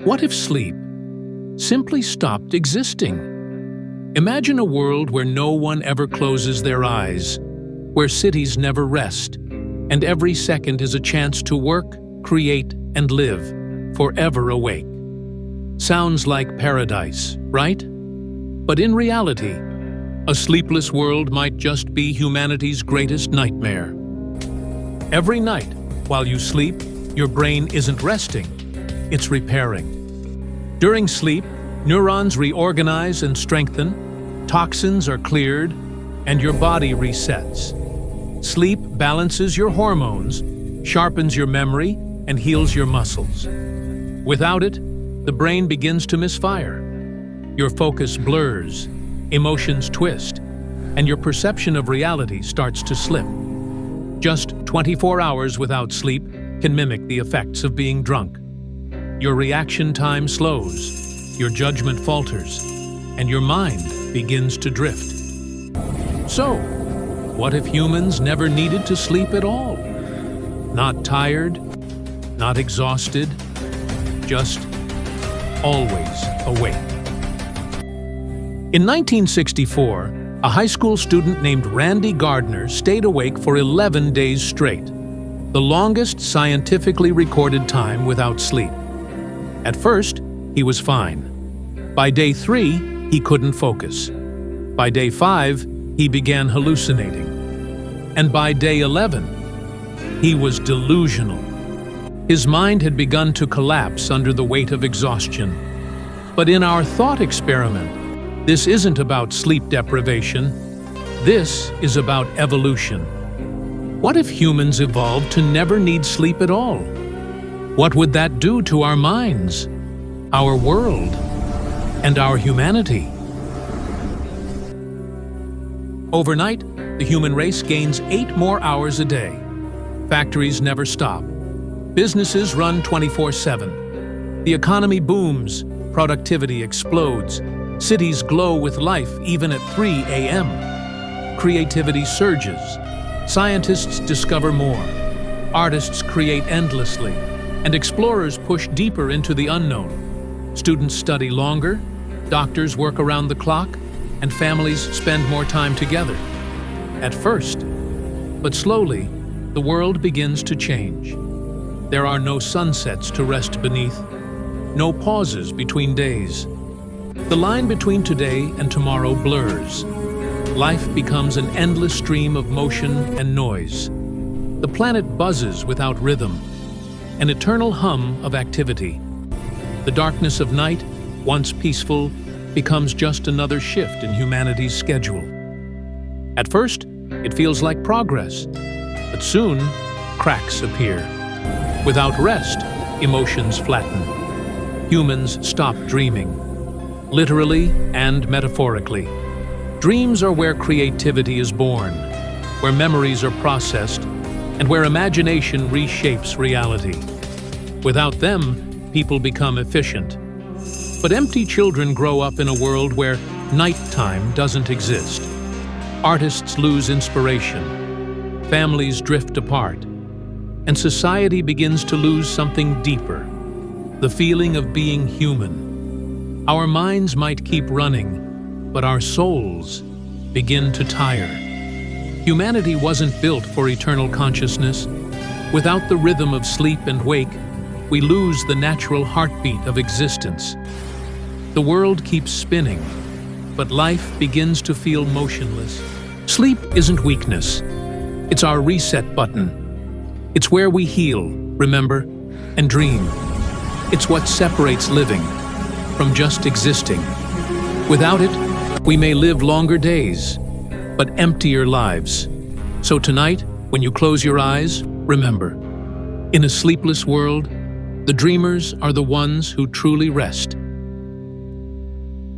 What if sleep simply stopped existing? Imagine a world where no one ever closes their eyes, where cities never rest, and every second is a chance to work, create, and live, forever awake. Sounds like paradise, right? But in reality, a sleepless world might just be humanity's greatest nightmare. Every night, while you sleep, your brain isn't resting, it's repairing. During sleep, neurons reorganize and strengthen, toxins are cleared, and your body resets. Sleep balances your hormones, sharpens your memory, and heals your muscles. Without it, the brain begins to misfire. Your focus blurs, emotions twist, and your perception of reality starts to slip. Just 24 hours without sleep can mimic the effects of being drunk. Your reaction time slows, your judgment falters, and your mind begins to drift. So, what if humans never needed to sleep at all? Not tired, not exhausted, just always awake. In 1964, a high school student named Randy Gardner stayed awake for 11 days straight, the longest scientifically recorded time without sleep. At first, he was fine. By day 3, he couldn't focus. By day 5, he began hallucinating. And by day 11, he was delusional. His mind had begun to collapse under the weight of exhaustion. But in our thought experiment, this isn't about sleep deprivation. This is about evolution. What if humans evolved to never need sleep at all? What would that do to our minds, our world, and our humanity? Overnight, the human race gains 8 more hours a day. Factories never stop. Businesses run 24/7. The economy booms, productivity explodes. Cities glow with life even at 3 a.m. Creativity surges. Scientists discover more. Artists create endlessly. And explorers push deeper into the unknown. Students study longer, doctors work around the clock, and families spend more time together. At first, but slowly, the world begins to change. There are no sunsets to rest beneath, no pauses between days. The line between today and tomorrow blurs. Life becomes an endless stream of motion and noise. The planet buzzes without rhythm, an eternal hum of activity. The darkness of night, once peaceful, becomes just another shift in humanity's schedule. At first, it feels like progress, but soon, cracks appear. Without rest, emotions flatten. Humans stop dreaming, literally and metaphorically. Dreams are where creativity is born, where memories are processed, and where imagination reshapes reality. Without them, people become efficient. But empty children grow up in a world where nighttime doesn't exist. Artists lose inspiration, families drift apart, and society begins to lose something deeper, the feeling of being human. Our minds might keep running, but our souls begin to tire. Humanity wasn't built for eternal consciousness. Without the rhythm of sleep and wake, we lose the natural heartbeat of existence. The world keeps spinning, but life begins to feel motionless. Sleep isn't weakness. It's our reset button. It's where we heal, remember, and dream. It's what separates living from just existing. Without it, we may live longer days, but emptier lives. So tonight, when you close your eyes, remember, in a sleepless world, the dreamers are the ones who truly rest.